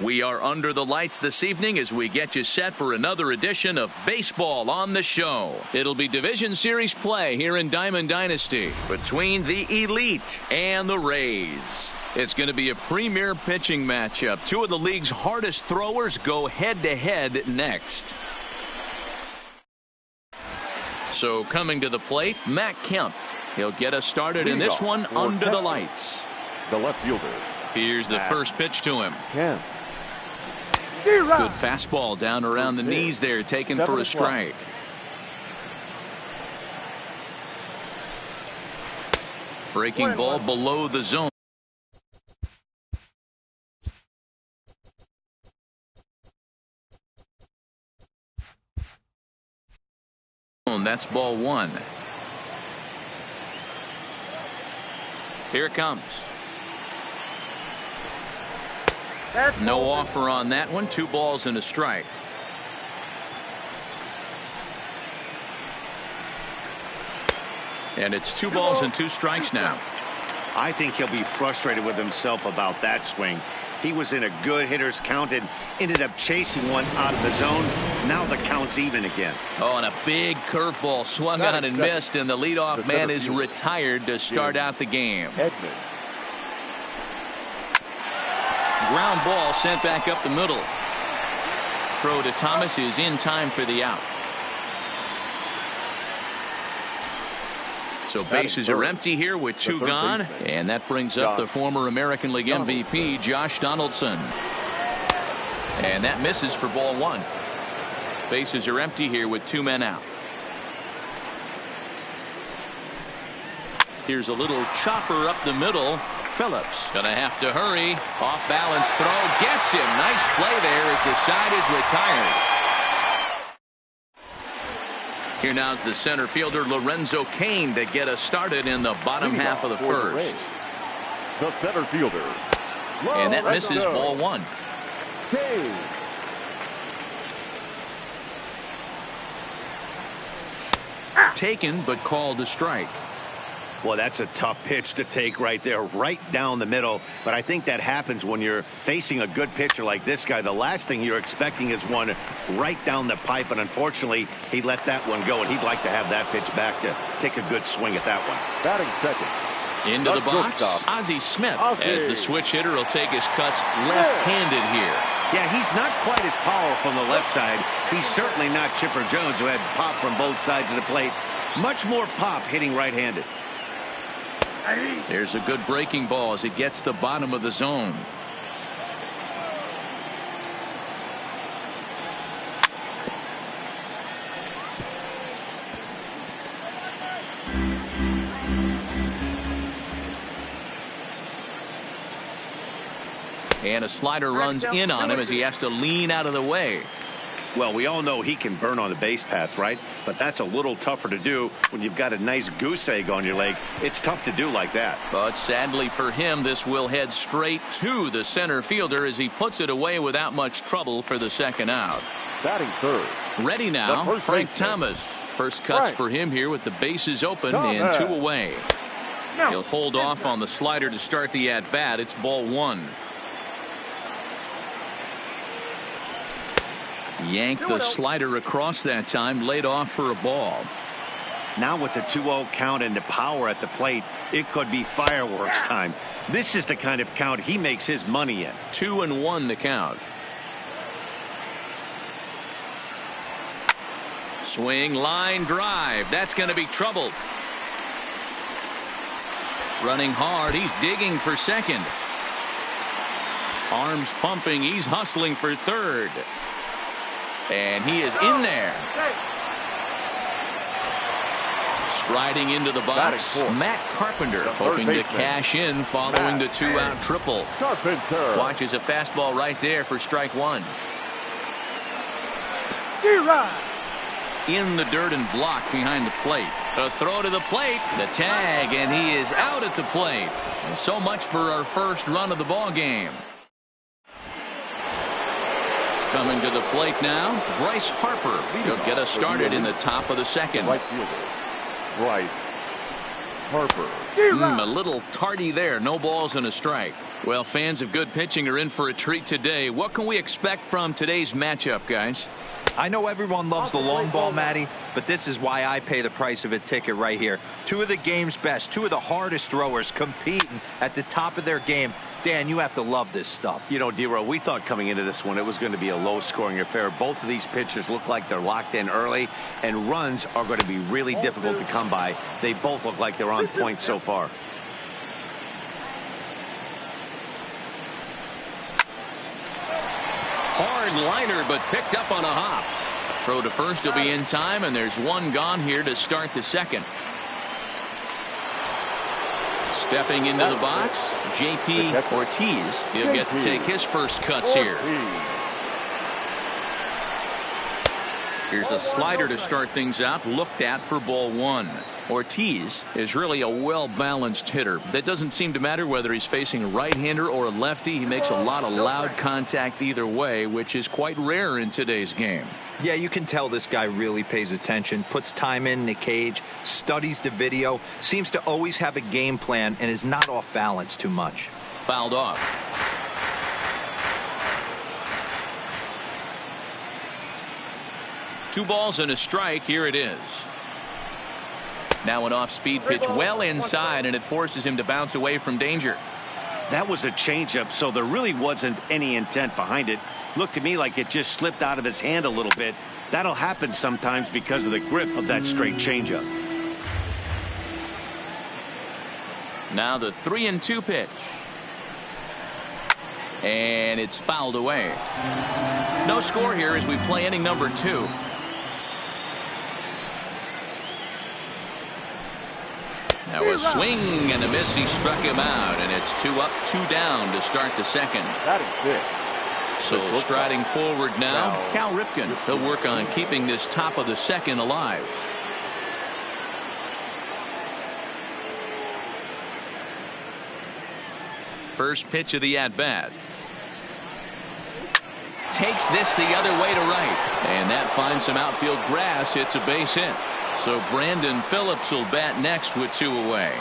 We are under the lights this evening as we get you set for another edition of Baseball on the Show. It'll be Division Series play here in Diamond Dynasty between the Elite and the Rays. It's going to be a premier pitching matchup. Two of the league's hardest throwers go head-to-head next. So coming to the plate, Matt Kemp. He'll get us started in this one under the lights. The left fielder. Here's the first pitch to him. Kemp. Good fastball down around the knees there, taken for a strike. Breaking ball below the zone. That's ball one. Here it comes. No offer on that one. 2 balls and a strike. And it's 2 balls and 2 strikes now. I think he'll be frustrated with himself about that swing. He was in a good hitter's count and ended up chasing one out of the zone. Now the count's even again. Oh, and a big curveball swung on and missed, and the leadoff man is retired to start out the game. Ground ball sent back up the middle. Throw to Thomas is in time for the out. So bases are empty here with 2 gone, and that brings up the former American League MVP Josh Donaldson. And that misses for ball 1. Bases are empty here with 2 men out. Here's a little chopper up the middle. Phillips gonna have to hurry. Off balance throw gets him. Nice play there as the side is retired. Here now's the center fielder Lorenzo Cain to get us started in the bottom half of the first. The center fielder. And that misses ball 1. Taken but called a strike. Well, that's a tough pitch to take right there, right down the middle. But I think that happens when you're facing a good pitcher like this guy. The last thing you're expecting is one right down the pipe. And unfortunately, he let that one go. And he'd like to have that pitch back to take a good swing at that one. Batting second. Into the box, Ozzie Smith, as the switch hitter will take his cuts left-handed here. Yeah, he's not quite as powerful on the left side. He's certainly not Chipper Jones, who had pop from both sides of the plate. Much more pop hitting right-handed. There's a good breaking ball as it gets the bottom of the zone. And a slider runs in on him as he has to lean out of the way. Well, we all know he can burn on the base pass, right? But that's a little tougher to do when you've got a nice goose egg on your leg. It's tough to do like that. But sadly for him, this will head straight to the center fielder as he puts it away without much trouble for the second out. Batting third. Ready now, Frank Thomas. First cuts for him here with the bases open and 2 away. He'll hold off on the slider to start the at-bat. It's ball 1. Yanked the slider across that time, laid off for a ball. Now with the 2-0 count and the power at the plate, it could be fireworks time. This is the kind of count he makes his money in. 2-1 the count. Swing, line drive. That's going to be trouble. Running hard. He's digging for second. Arms pumping. He's hustling for third. And he is in there. Striding into the box, Matt Carpenter hoping to cash in following the 2-out triple. Watches a fastball right there for strike 1. In the dirt and blocked behind the plate. A throw to the plate, the tag, and he is out at the plate. And so much for our first run of the ball game. Coming to the plate now, Bryce Harper. He'll get us started in the top of the second. Right fielder, Bryce. Harper. A little tardy there. No balls and a strike. Well, fans of good pitching are in for a treat today. What can we expect from today's matchup, guys? I know everyone loves the long ball, Matty, but this is why I pay the price of a ticket right here. Two of the game's best, two of the hardest throwers competing at the top of their game. Dan, you have to love this stuff. You know, D-Row, we thought coming into this one it was going to be a low-scoring affair. Both of these pitchers look like they're locked in early, and runs are going to be really difficult to come by. They both look like they're on point so far. Hard liner, but picked up on a hop. Throw to first will be in time, and there's one gone here to start the second. Stepping into the box, J.P. Ortiz. He'll get to take his first cuts here. Here's a slider to start things out, looked at for ball one. Ortiz is really a well-balanced hitter. That doesn't seem to matter whether he's facing a right-hander or a lefty. He makes a lot of loud contact either way, which is quite rare in today's game. Yeah, you can tell this guy really pays attention, puts time in the cage, studies the video, seems to always have a game plan, and is not off balance too much. Fouled off. Two balls and a strike. Here it is. Now an off-speed pitch well inside, and it forces him to bounce away from danger. That was a changeup, so there really wasn't any intent behind it. Looked to me like it just slipped out of his hand a little bit. That'll happen sometimes because of the grip of that straight changeup. Now the 3-2 pitch. And it's fouled away. No score here as we play inning number 2. Now a swing and a miss. He struck him out, and it's 2 up, 2 down to start the second. That is it. So striding forward now, Cal Ripken. He'll work on keeping this top of the second alive. First pitch of the at-bat. Takes this the other way to right, and that finds some outfield grass. It's a base hit. So Brandon Phillips will bat next with 2 away.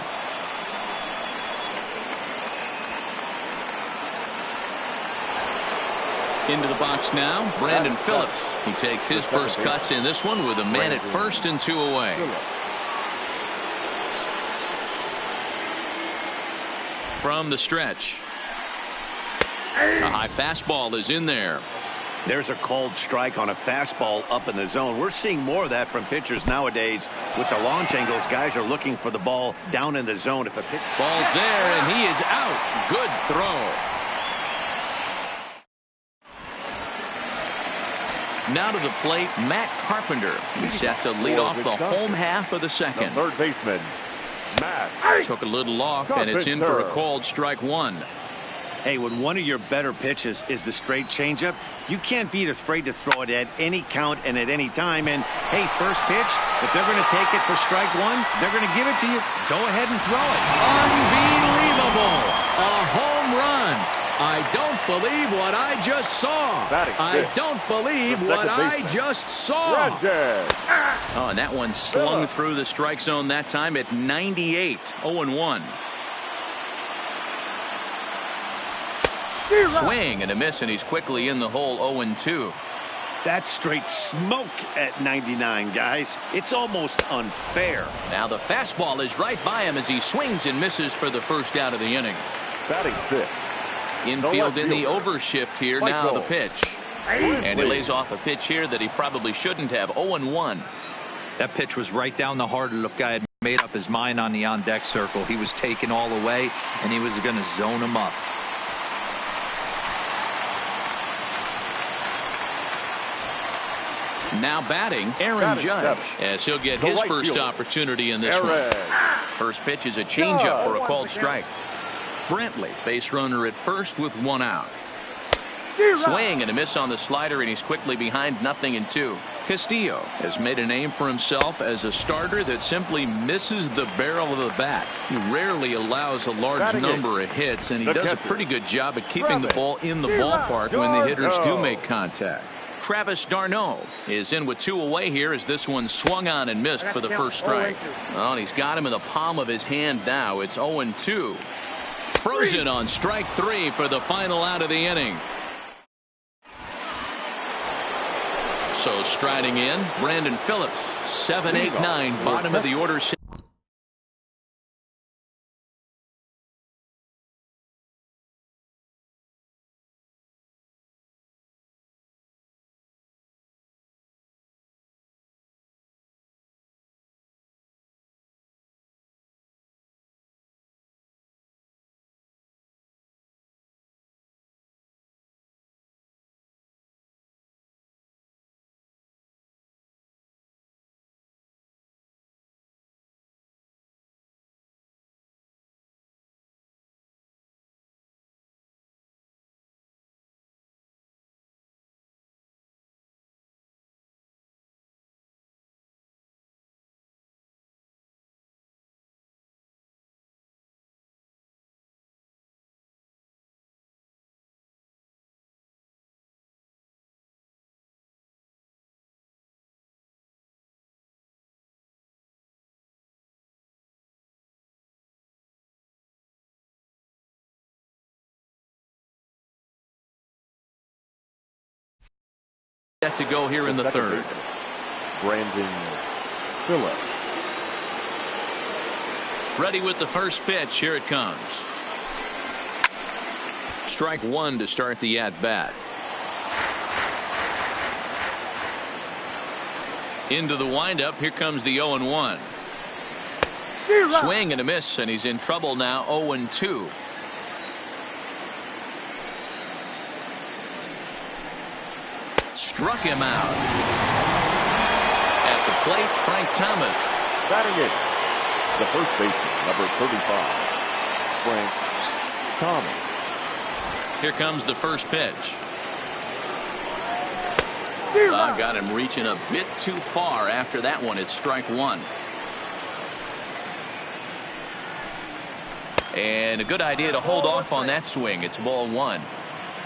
Into the box now, Brandon Phillips. He takes his first cuts in this one with a man at first and 2 away. From the stretch. A high fastball is in there. There's a called strike on a fastball up in the zone. We're seeing more of that from pitchers nowadays. With the launch angles, guys are looking for the ball down in the zone. If a pitch ball's there, and he is out. Good throw. Now to the plate, Matt Carpenter. He's set to lead off the home half of the second. The third baseman, Matt. Took a little off, and it's in for a called strike 1. Hey, when one of your better pitches is the straight changeup, you can't be afraid to throw it at any count and at any time. And, hey, first pitch, if they're going to take it for strike 1, they're going to give it to you. Go ahead and throw it. Unbelievable. A home run. I don't believe what I just saw. I don't believe what I just saw. Oh, and that one slung through the strike zone that time at 98. 0-1. Swing and a miss, and he's quickly in the hole. 0-2. That's straight smoke at 99, guys. It's almost unfair. Now the fastball is right by him as he swings and misses for the first out of the inning. Batting fifth. Infield in the overshift here. Now the pitch. And he lays off a pitch here that he probably shouldn't have. 0-1. That pitch was right down the heart. Look, guy had made up his mind on the on-deck circle. He was taken all the way, and he was going to zone him up. Now batting, Aaron Judge, as he'll get his first opportunity in this one. First pitch is a changeup for a called strike. Brantley, base runner at first with 1 out. Swing and a miss on the slider, and he's quickly behind 0-2. Castillo has made a name for himself as a starter that simply misses the barrel of the bat. He rarely allows a large number of hits, and he does a pretty good job at keeping the ball in the ballpark when the hitters do make contact. Travis d'Arnaud is in with 2 away here as this one swung on and missed for the first strike. Well, and he's got him in the palm of his hand now. It's 0-2. Frozen on strike 3 for the final out of the inning. So striding in, Brandon Phillips, 7, 8, 9, bottom of the order. Set to go here in the third. Brandon Phillips. Ready with the first pitch. Here it comes. Strike 1 to start the at-bat. Into the windup. Here comes the 0-1. Swing and a miss, and he's in trouble now. 0-2. Struck him out. At the plate, Frank Thomas. Batting it, the first baseman, number 35, Frank Thomas. Here comes the first pitch. Got him reaching a bit too far after that one. It's strike 1. And a good idea to hold off on that swing. It's ball 1.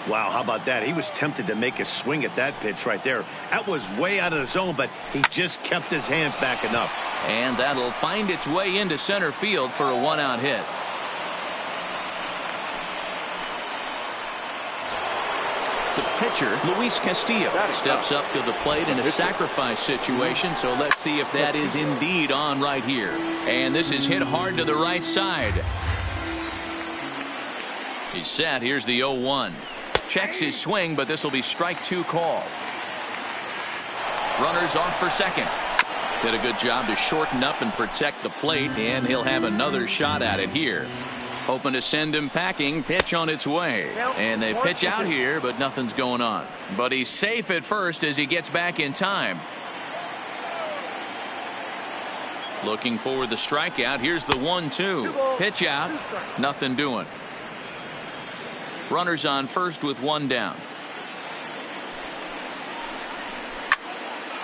Wow, how about that? He was tempted to make a swing at that pitch right there. That was way out of the zone, but he just kept his hands back enough. And that'll find its way into center field for a 1-out hit. The pitcher, Luis Castillo, steps up to the plate in a sacrifice situation, so let's see if that is indeed on right here. And this is hit hard to the right side. He's set. Here's the 0-1. Checks his swing, but this will be strike 2 call. Runners off for second. Did a good job to shorten up and protect the plate, and he'll have another shot at it here. Hoping to send him packing. Pitch on its way. And they pitch out here, but nothing's going on. But he's safe at first as he gets back in time. Looking for the strikeout. Here's the 1-2. Pitch out. Nothing doing. Runners on first with 1 down.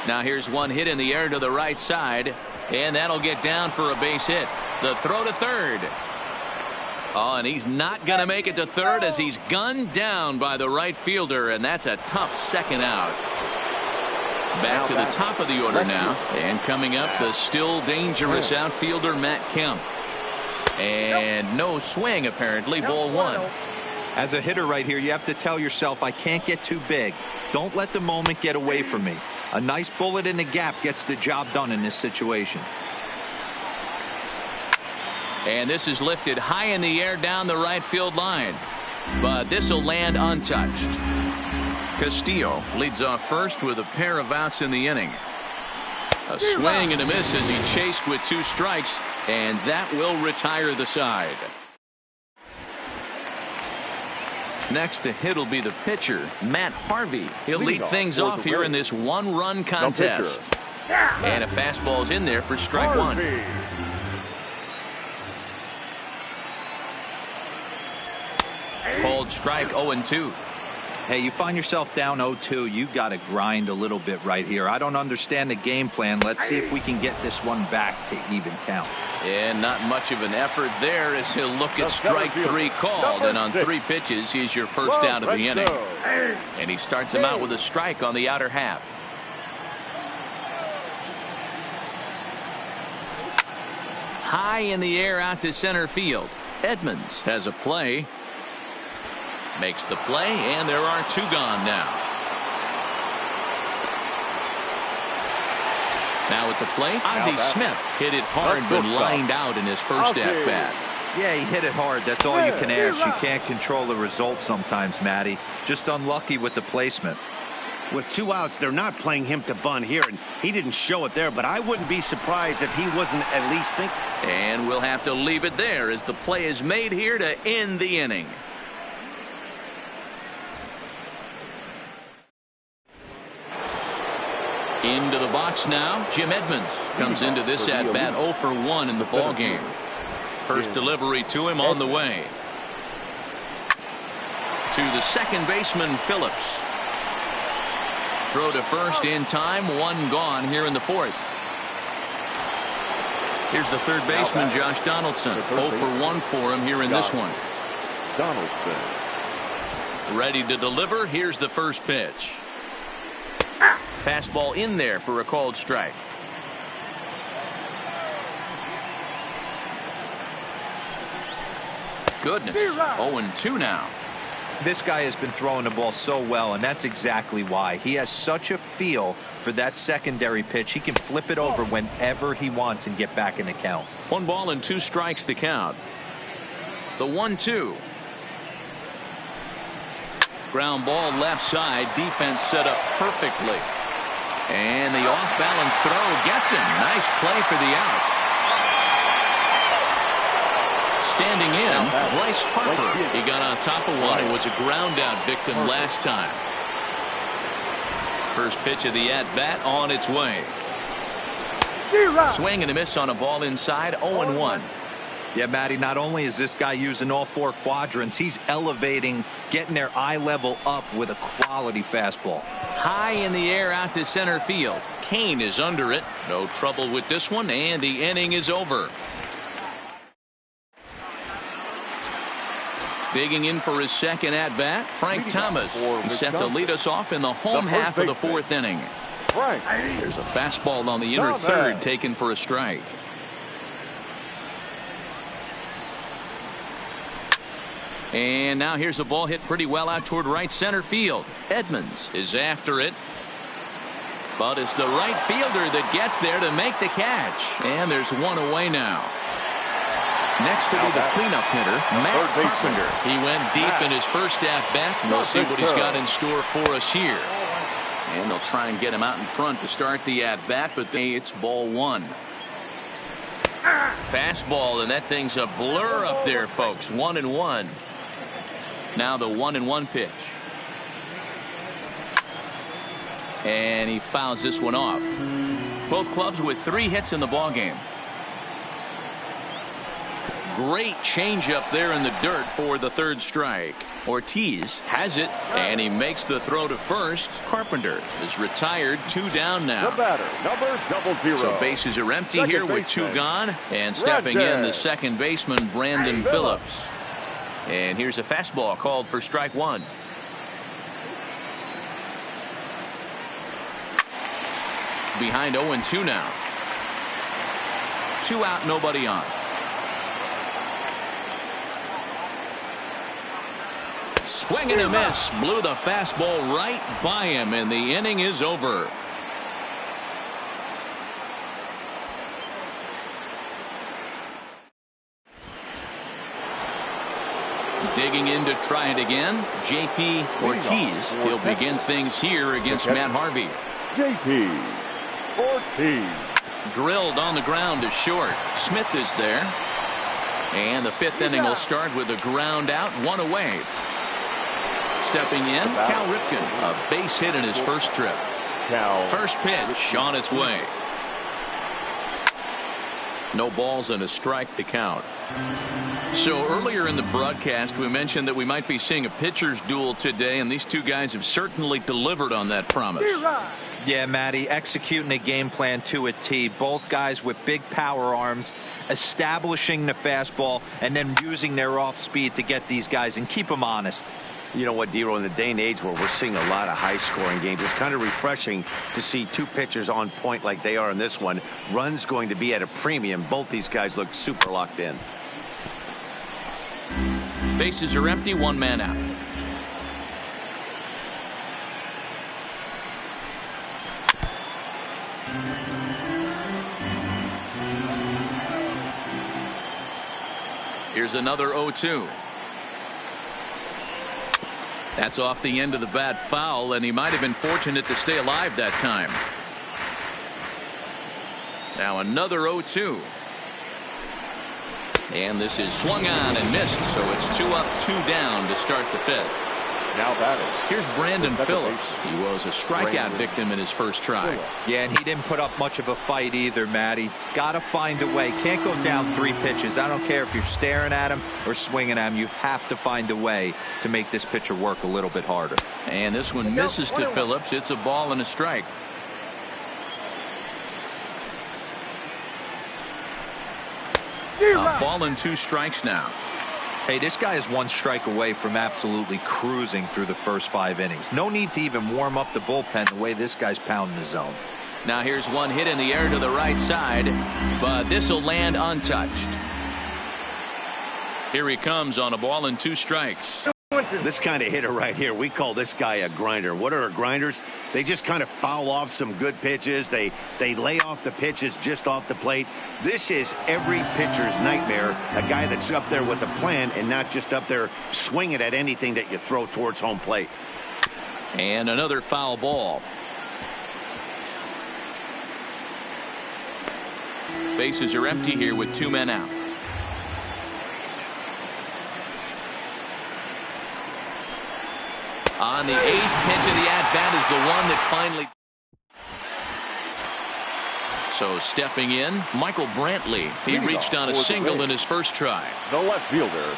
Now here's one hit in the air to the right side, and that'll get down for a base hit. The throw to third. Oh, and he's not going to make it to third as he's gunned down by the right fielder, and that's a tough second out. Back to the top of the order now, and coming up, the still dangerous outfielder Matt Kemp. And no swing apparently. Ball 1. As a hitter right here, you have to tell yourself, I can't get too big. Don't let the moment get away from me. A nice bullet in the gap gets the job done in this situation. And this is lifted high in the air down the right field line. But this will land untouched. Castillo leads off first with a pair of outs in the inning. A swing and a miss as he chased with 2 strikes, and that will retire the side. Next to hit will be the pitcher, Matt Harvey. He'll lead things off here in this 1-run contest. And a fastball's in there for strike 1. Called strike. 0-2. Hey, you find yourself down 0-2. You got to grind a little bit right here. I don't understand the game plan. Let's see if we can get this one back to even count. And not much of an effort there as he'll look at strike three called. And on 3 pitches, he's your first out of the inning. And he starts him out with a strike on the outer half. High in the air out to center field. Edmonds has a play. Makes the play, and there are 2 gone now. Now at the plate, Ozzie Smith hit it hard but lined out in his first at-bat. Yeah, he hit it hard. That's all you can ask. You can't control the result sometimes, Matty. Just unlucky with the placement. With 2 outs, they're not playing him to bunt here, and he didn't show it there, but I wouldn't be surprised if he wasn't at least thinking. And we'll have to leave it there as the play is made here to end the inning. Into the box now, Jim Edmonds comes into this at-bat 0 for 1 in the ball game. First delivery to him on the way. To the second baseman, Phillips. Throw to first in time, 1 gone here in the 4th. Here's the third baseman, Josh Donaldson. 0 for 1 for him here in this one. Donaldson. Ready to deliver. Here's the first pitch. Fastball in there for a called strike. Goodness. 0-2 now. This guy has been throwing the ball so well, and that's exactly why. He has such a feel for that secondary pitch. He can flip it over whenever he wants and get back in the count. 1 ball and 2 strikes to count. The 1-2. Ground ball left side. Defense set up perfectly. And the off-balance throw gets him. Nice play for the out. Standing in, Bryce Harper. He got on top of one. It was a ground-out victim last time. First pitch of the at-bat on its way. Swing and a miss on a ball inside. 0-1. Yeah, Matty, not only is this guy using all 4 quadrants, he's elevating, getting their eye level up with a quality fastball. High in the air out to center field. Kane is under it. No trouble with this one, and the inning is over. Digging in for his second at-bat, Frank Thomas. He's set to lead us off in the home half of the 4th inning. There's a fastball on the inner third taken for a strike. And now here's a ball hit pretty well out toward right center field. Edmonds is after it. But it's the right fielder that gets there to make the catch. And there's 1 away now. Next will be the cleanup hitter, Matt Carpenter. He went deep in his first at-bat. We'll see what he's got in store for us here. And they'll try and get him out in front to start the at-bat, but it's ball 1. Fastball, and that thing's a blur up there, folks. 1-1. Now the 1-1 pitch. And he fouls this one off. Both clubs with 3 hits in the ball game. Great changeup there in the dirt for the 3rd strike. Ortiz has it, and he makes the throw to first. Carpenter is retired. 2 down now. The batter, number 00. So bases are empty here with 2 gone. And stepping in, the second baseman, Brandon Phillips. And here's a fastball called for strike 1. Behind 0-2 now. 2 out, nobody on. Swing and a miss. Blew the fastball right by him, and the inning is over. Digging in to try it again, J.P. Ortiz. He'll begin things here against Matt Harvey. J.P. Ortiz. Drilled on the ground to short. Smith is there. And the 5th inning will start with a ground out, 1 away. Stepping in, Cal Ripken. A base hit in his first trip. First pitch on its way. No balls and a strike to count. So earlier in the broadcast, we mentioned that we might be seeing a pitcher's duel today, and these 2 guys have certainly delivered on that promise. Yeah, Matty, executing a game plan to a T. Both guys with big power arms, establishing the fastball and then using their off speed to get these guys and keep them honest. You know what, Dero, in the day and age where we're seeing a lot of high-scoring games, it's kind of refreshing to see two pitchers on point like they are in this one. Runs going to be at a premium. Both these guys look super locked in. Bases are empty, one man out. Here's another 0-2. That's off the end of the bat foul, and he might have been fortunate to stay alive that time. Now another 0-2. And this is swung on and missed, so it's 2 up, 2 down to start the fifth. Now batting. Here's Brandon Phillips. He was a strikeout victim in his first try. Yeah, and he didn't put up much of a fight either, Matty. Got to find a way. Can't go down 3 pitches. I don't care if you're staring at him or swinging at him. You have to find a way to make this pitcher work a little bit harder. And this one misses to Phillips. It's a ball and a strike. A ball and 2 strikes now. Hey, this guy is 1 strike away from absolutely cruising through the first 5 innings. No need to even warm up the bullpen the way this guy's pounding the zone. Now here's one hit in the air to the right side, but this will land untouched. Here he comes on a ball and 2 strikes. This kind of hitter right here, we call this guy a grinder. What are grinders? They just kind of foul off some good pitches. They lay off the pitches just off the plate. This is every pitcher's nightmare, a guy that's up there with a plan and not just up there swinging at anything that you throw towards home plate. And another foul ball. Bases are empty here with 2 men out. On the 8th pitch of the at-bat is the one that finally. So stepping in, Michael Brantley. He reached on a single in his first try. The left fielder.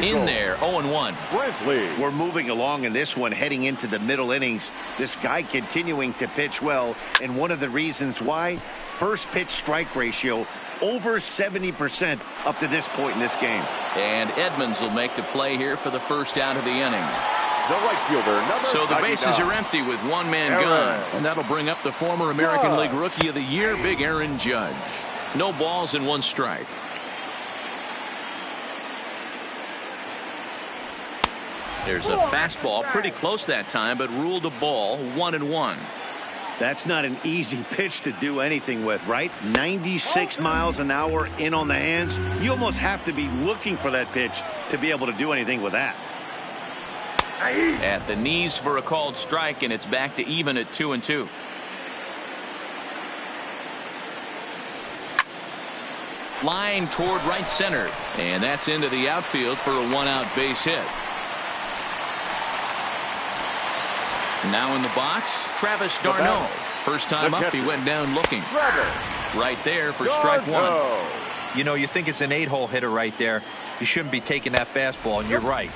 In there, 0-1. Brantley. We're moving along in this one, heading into the middle innings. This guy continuing to pitch well, and one of the reasons why, first pitch strike ratio over 70% up to this point in this game. And Edmonds will make the play here for the first out of the inning. The right fielder, number So the bases 99. are empty with 1 man gone. And that'll bring up the former American League Rookie of the Year, Big Aaron Judge. No balls and 1 strike. There's a fastball pretty close that time, but ruled a ball, 1-1. That's not an easy pitch to do anything with, right? 96 miles an hour in on the hands. You almost have to be looking for that pitch to be able to do anything with that. At the knees for a called strike, and it's back to even at 2-2. Line toward right center, and that's into the outfield for a 1-out base hit. Now in the box, Travis d'Arnaud. First time up, he went down looking. Right there for strike 1. You know, you think it's an 8-hole hitter right there. You shouldn't be taking that fastball, and you're right.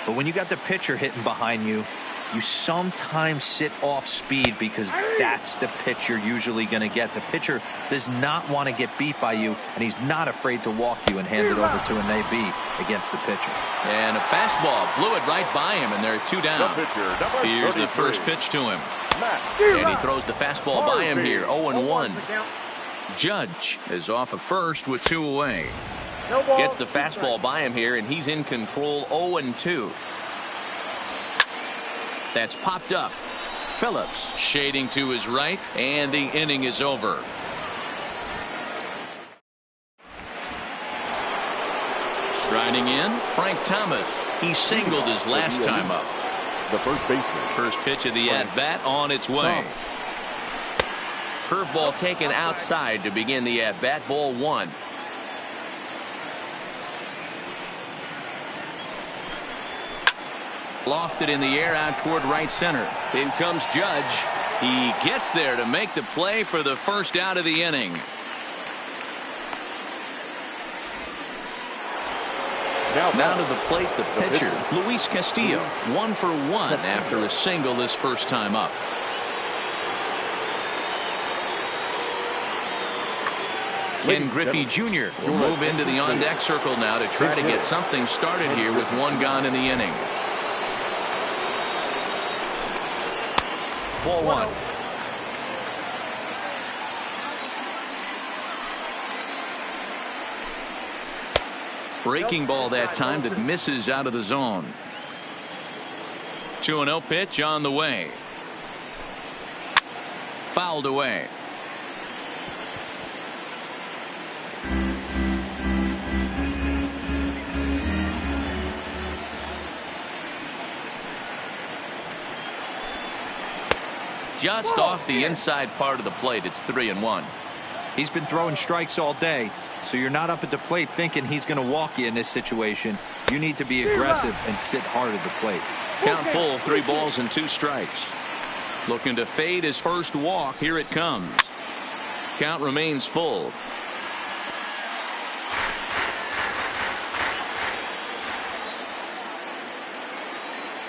But when you got the pitcher hitting behind you, you sometimes sit off speed because that's the pitch you're usually going to get. The pitcher does not want to get beat by you, and he's not afraid to walk you and hand it over to an AB against the pitcher. And a fastball blew it right by him, and there are 2 down. Here's the first pitch to him. And he throws the fastball by him here, 0-1. Judge is off of first with 2 away. Gets the fastball by him here, and he's in control, 0-2. That's popped up. Phillips shading to his right, and the inning is over. Striding in, Frank Thomas. He singled his last time up. The first baseman. First pitch of the at-bat on its way. Curveball taken outside to begin the at-bat, ball 1. Lofted in the air out toward right center. In comes Judge. He gets there to make the play for the first out of the inning. Now to the plate, the pitcher, Luis Castillo. 1 for 1 after a single his first time Ken Griffey Jr. will move into the on-deck circle now to try to get something started here with one gone in the inning. Ball one. Breaking ball that time that misses out of the zone. 2-0 pitch on the way. Fouled away. Just off the inside part of the plate. It's 3-1. He's been throwing strikes all day, so you're not up at the plate thinking he's going to walk you in this situation. You need to be aggressive and sit hard at the plate. Count full, 3 balls and 2 strikes. Looking to fade his first walk. Here it comes. Count remains full.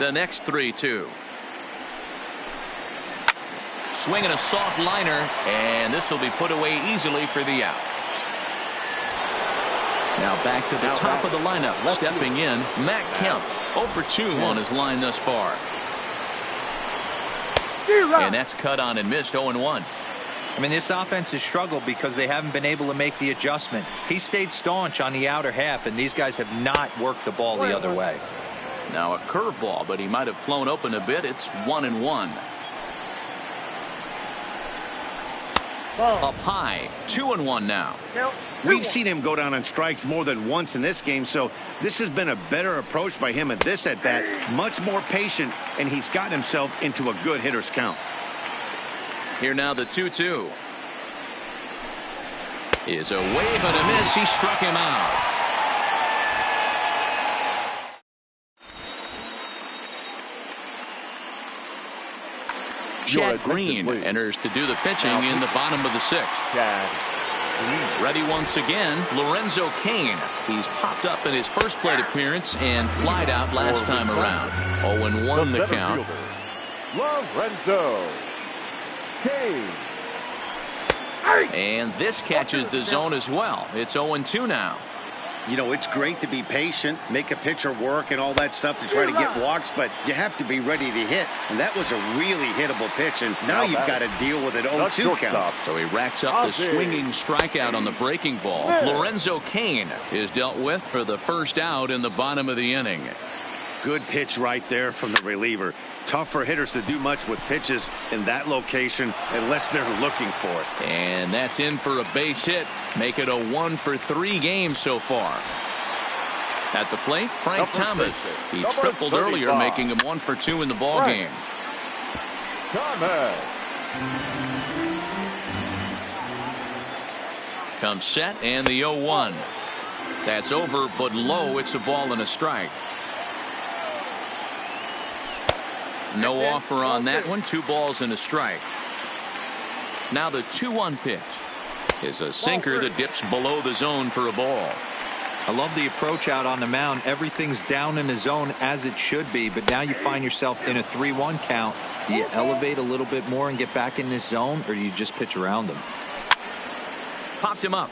The next 3-2. Swinging a soft liner, and this will be put away easily for the out. Now back to the top of the lineup. Stepping in, Matt Kemp. 0 for 2 on his line thus far. And that's cut on and missed. 0-1. I mean, this offense has struggled because they haven't been able to make the adjustment. He stayed staunch on the outer half, and these guys have not worked the ball the other way. Now a curveball, but he might have flown open a bit. It's 1-1. Up high, 2-1 now. We've seen him go down on strikes more than once in this game, so this has been a better approach by him at this at bat. Much more patient, and he's gotten himself into a good hitter's count. Here now the 2-2. Is a wave and a miss. He struck him out. Chad Green enters to do the pitching in the bottom of the 6th. Ready once again, Lorenzo Cain. He's popped up in his first plate appearance and flied out last time around. 0-1 the count. Lorenzo Cain. And this catches the zone as well. It's 0-2 now. You know, it's great to be patient, make a pitcher work and all that stuff to try to get walks, but you have to be ready to hit. And that was a really hittable pitch, and now you've got to deal with an 0-2 count. So he racks up the swinging strikeout on the breaking ball. Lorenzo Cain is dealt with for the first out in the bottom of the inning. Good pitch right there from the reliever. Tough for hitters to do much with pitches in that location unless they're looking for it. And that's in for a base hit. Make it a 1 for 3 game so far. At the plate, Frank Thomas. He tripled earlier, making him 1 for 2 in the ball game. Thomas. Comes set and the 0-1. That's over but low. It's a ball and a strike. No offer on that one. 2 balls and a strike. Now the 2-1 pitch is a sinker that dips below the zone for a ball. I love the approach out on the mound. Everything's down in the zone as it should be, but now you find yourself in a 3-1 count. Do you elevate a little bit more and get back in this zone, or do you just pitch around them? Popped him up.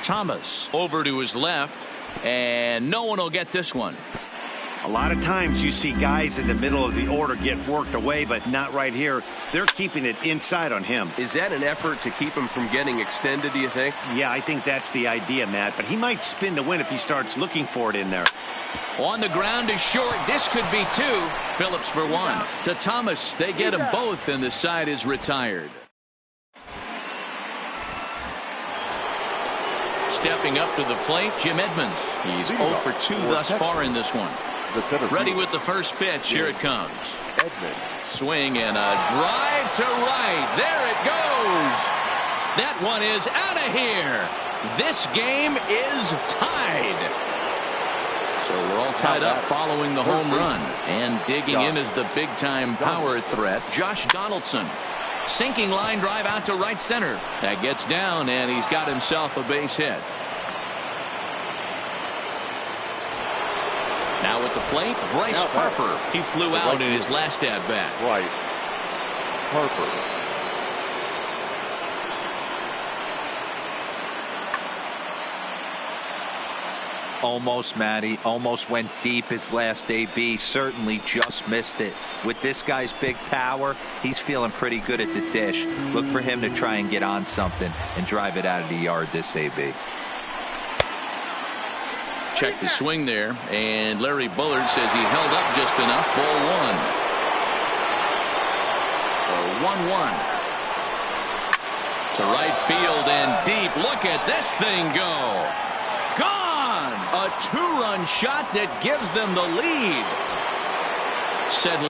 Thomas over to his left, and no one will get this one. A lot of times you see guys in the middle of the order get worked away, but not right here. They're keeping it inside on him. Is that an effort to keep him from getting extended, do you think? Yeah, I think that's the idea, Matt. But he might spin to win if he starts looking for it in there. On the ground is short. This could be 2. Phillips for 1. To Thomas. They get them both, and the side is retired. Stepping up to the plate, Jim Edmonds. He's 0 for 2 thus far in this one. Ready with the first pitch. Here it comes. Swing and a drive to right. There it goes. That one is out of here. This game is tied. So we're all tied up following the home run. And digging in is the big-time power threat, Josh Donaldson. Sinking line drive out to right center. That gets down, and he's got himself a base hit. Now at the plate, Bryce Harper. He flew out in his last at-bat. Bryce Harper. Almost, Matty. Almost went deep his last AB. Certainly just missed it. With this guy's big power, he's feeling pretty good at the dish. Look for him to try and get on something and drive it out of the yard this AB. Check the swing there, and Larry Bullard says he held up just enough. Ball one. So 1-1. To right field and deep. Look at this thing go. Gone! A two-run shot that gives them the lead. Said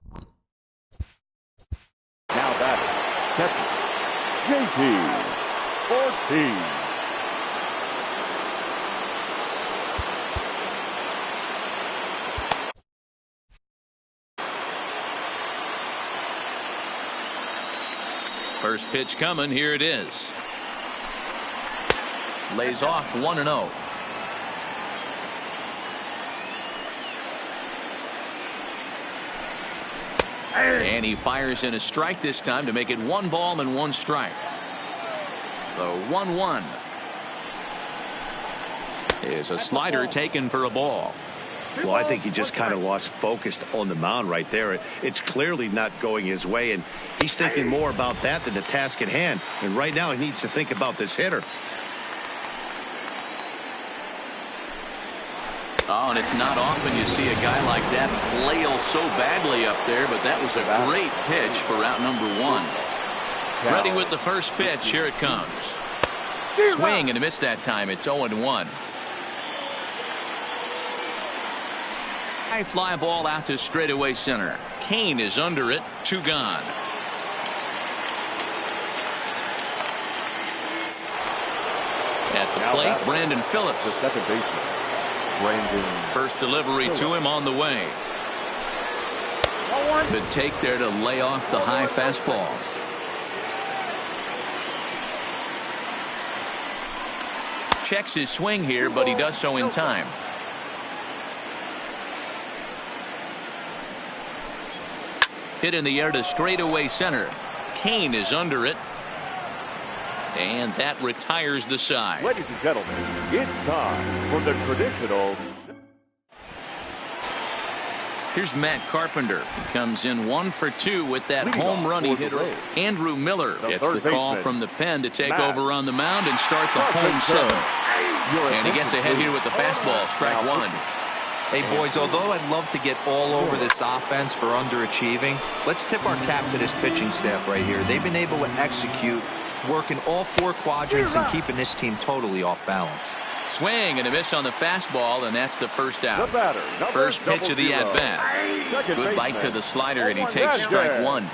Now batting, catcher, JT Ortiz. first pitch coming. Here it is. Lays off 1-0. And he fires in a strike this time to make it 1 ball and 1 strike. The 1-1 is a slider taken for a ball. Well, I think he just kind of lost focus on the mound right there. It's clearly not going his way, and he's thinking more about that than the task at hand. And right now he needs to think about this hitter. Oh, and it's not often you see a guy like that flail so badly up there, but that was a great pitch for out number 1. Ready with the first pitch. Here it comes. Swing and a miss that time. It's 0-1. High fly ball out to straightaway center. Kane is under it. 2 gone. At the plate, Brandon Phillips. The second baseman, Brandon. First delivery to him on the way. The take there to lay off the high fastball. Checks his swing here, but he does so in time. Hit in the air to straightaway center. Kane is under it. And that retires the side. Ladies and gentlemen, it's time for the traditional. Here's Matt Carpenter. He comes in 1 for 2 with that home run he hit. Andrew Miller gets the call from the pen to take over on the mound and start the home 7. And he gets ahead here with the fastball. Strike 1. Hey, boys, although I'd love to get all over this offense for underachieving, let's tip our cap to this pitching staff right here. They've been able to execute, working all 4 quadrants and keeping this team totally off balance. Swing and a miss on the fastball, and that's the first out. First pitch of the at-bat. Good bite to the slider, and he takes strike 1.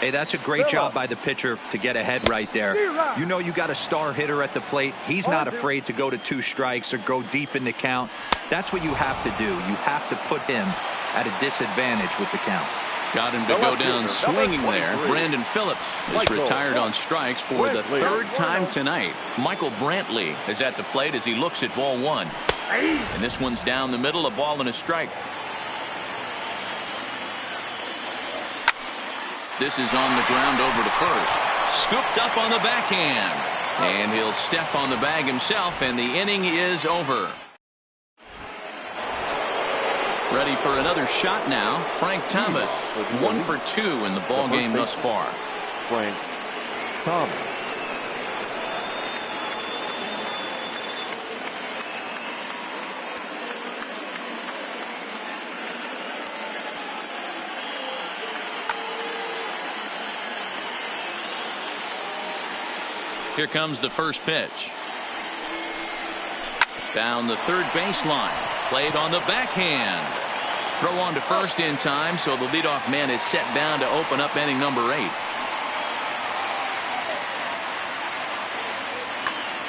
Hey, that's a great job by the pitcher to get ahead right there. You know you got a star hitter at the plate. He's not afraid to go to 2 strikes or go deep in the count. That's what you have to do. You have to put him at a disadvantage with the count. Got him to go down swinging there. Brandon Phillips is retired on strikes for the 3rd time tonight. Michael Brantley is at the plate as he looks at ball 1. And this one's down the middle, a ball and a strike. This is on the ground over to first. Scooped up on the backhand. And he'll step on the bag himself, and the inning is over. Ready for another shot now. Frank Thomas, 1 for 2 in the ball game thus far. Frank Thomas. Here comes the first pitch. Down the third baseline. Played on the backhand. Throw on to first in time, so the leadoff man is set down to open up inning number 8.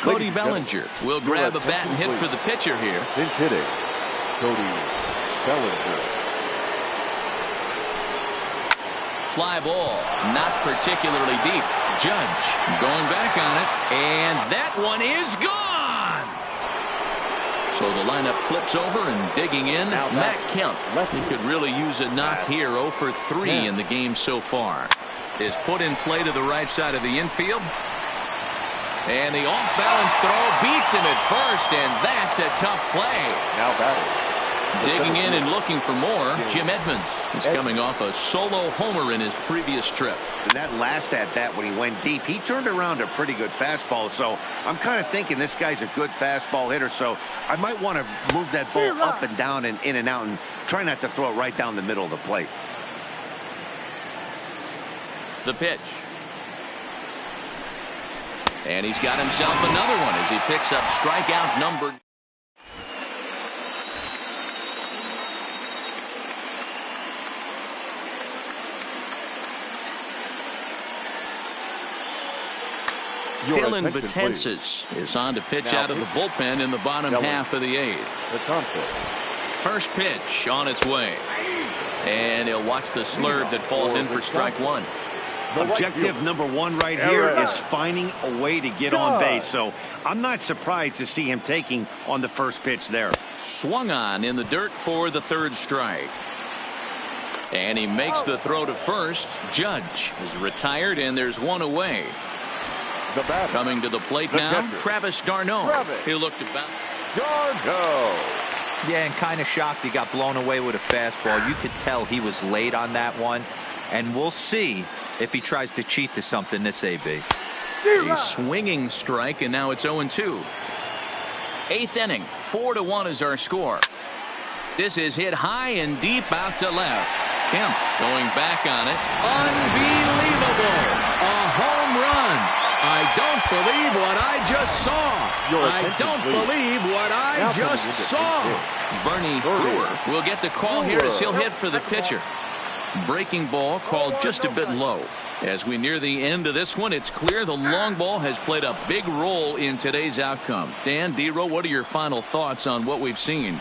Cody Bellinger will grab a bat and hit for the pitcher here. Pinch hitting, Cody Bellinger. Fly ball, not particularly deep. Judge going back on it, and that one is gone. So the lineup flips over and digging in. Matt Kemp. He could really use a knock here. 0 for 3 in the game so far. Is put in play to the right side of the infield. And the off-balance throw beats him at first, and that's a tough play. Now batting. Digging in and looking for more, Jim Edmonds is coming off a solo homer in his previous trip. And that last at-bat when he went deep, he turned around a pretty good fastball. So I'm kind of thinking this guy's a good fastball hitter. So I might want to move that ball up and down and in and out and try not to throw it right down the middle of the plate. The pitch. And he's got himself another one as he picks up strikeout number. Dylan Betances is on to pitch out of the bullpen in the bottom half of the eighth. First pitch on its way. And he'll watch the slurve that falls in for strike one. Objective number one right here is finding a way to get on base. So I'm not surprised to see him taking on the first pitch there. Swung on in the dirt for the third strike. And he makes the throw to first. Judge is retired, and there's one away. Coming to the plate now, Travis d'Arnaud. He looked about. Yeah, and kind of shocked he got blown away with a fastball. You could tell he was late on that one. And we'll see if he tries to cheat to something this AB. A swinging strike, and now it's 0-2. Eighth inning, 4-1 is our score. This is hit high and deep out to left. Kemp going back on it. Unbelievable! A home run! I don't believe what I just saw. I don't believe what I just saw. Bernie Brewer will get the call here as he'll hit for the pitcher. Breaking ball called just a bit low. As we near the end of this one, it's clear the long ball has played a big role in today's outcome. Dan, D-Row, what are your final thoughts on what we've seen?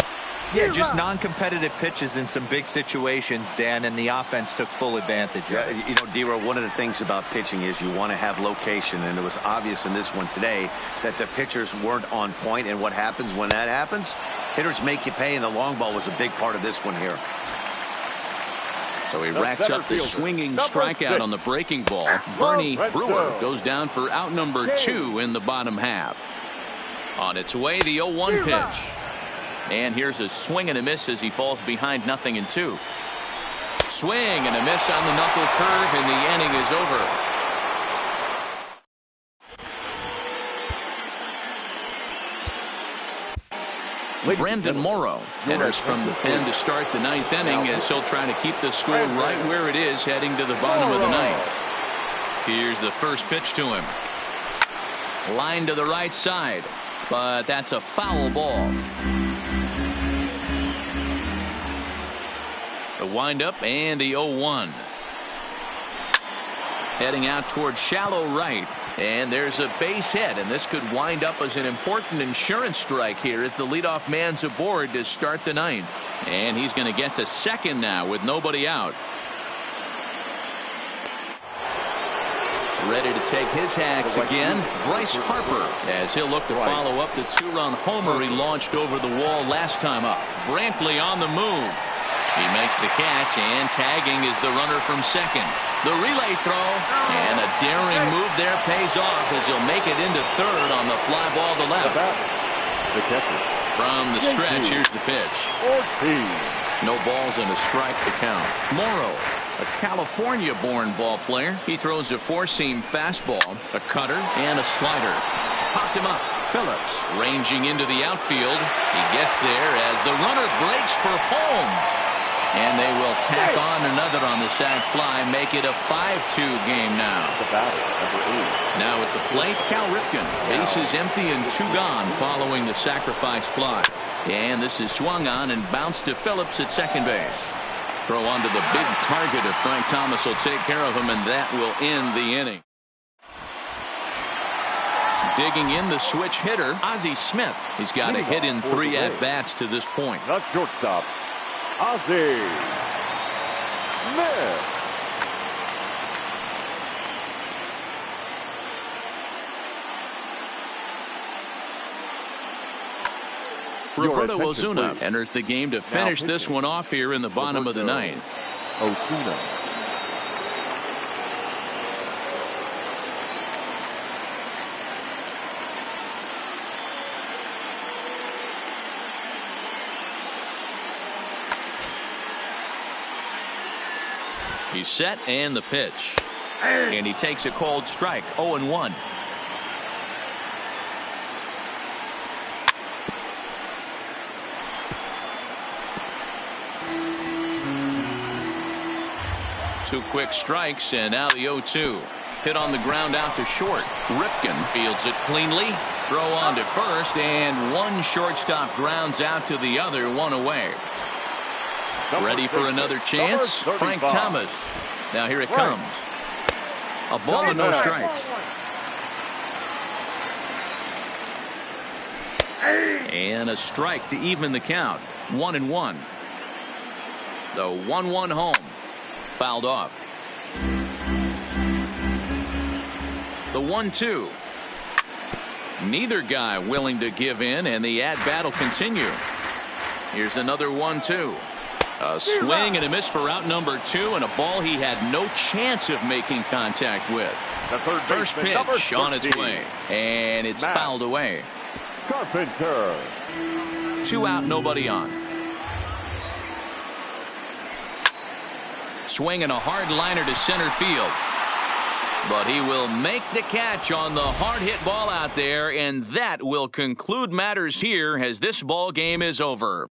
Yeah, just non-competitive pitches in some big situations, Dan, and the offense took full advantage of it. You know, D-Row, one of the things about pitching is you want to have location, and it was obvious in this one today that the pitchers weren't on point, and what happens when that happens? Hitters make you pay, and the long ball was a big part of this one here. So he racks up the swinging strikeout on the breaking ball. Bernie Brewer goes down for out number 2 in the bottom half. On its way, the 0-1 pitch. And here's a swing and a miss as he falls behind 0-2. Swing and a miss on the knuckle curve, and the inning is over. Brandon Morrow enters from the pen to start the 9th inning as he'll try to keep the score right where it is heading to the bottom of the 9th. Here's the first pitch to him. Line to the right side, but that's a foul ball. The windup and the 0-1. Heading out towards shallow right. And there's a base hit, and this could wind up as an important insurance strike here as the leadoff man's aboard to start the 9th. And he's going to get to second now with nobody out. Ready to take his hacks again, Bryce Harper, as he'll look to follow up the 2-run homer he launched over the wall last time up. Brantley on the move. He makes the catch, and tagging is the runner from second. The relay throw, and a daring move there pays off as he'll make it into third on the fly ball to left. The catcher. From the stretch, here's the pitch. No balls and a strike to count. Morrow, a California-born ball player. He throws a four-seam fastball, a cutter, and a slider. Popped him up. Phillips ranging into the outfield. He gets there as the runner breaks for home. And they will tack on another on the sac fly, make it a 5-2 game now. Now at the plate, Cal Ripken. Bases empty and 2 gone following the sacrifice fly. And this is swung on and bounced to Phillips at second base. Throw onto the big target if Frank Thomas will take care of him, and that will end the inning. Digging in the switch hitter, Ozzie Smith. He's got a hit in 3 at-bats to this point. Not shortstop, Ozzie Smith. Roberto Osuna enters the game to finish this one off here in the bottom of the 9th. Osuna. He's set and the pitch. And he takes a cold strike. 0-1. Two quick strikes, and now the 0-2. Hit on the ground out to short. Ripken fields it cleanly. Throw on to first, and one shortstop grounds out to the other, one away. Ready for another chance? Frank Thomas. Now here it comes. A ball and no strikes. And a strike to even the count. 1-1. The 1-1 home. Fouled off. The 1-2. Neither guy willing to give in, and the at-bat will continue. Here's another 1-2. A swing and a miss for out number 2, and a ball he had no chance of making contact with. The First pitch on its way, and it's fouled away. Carpenter. 2 out, nobody on. Swinging a hard liner to center field. But he will make the catch on the hard hit ball out there, and that will conclude matters here as this ball game is over.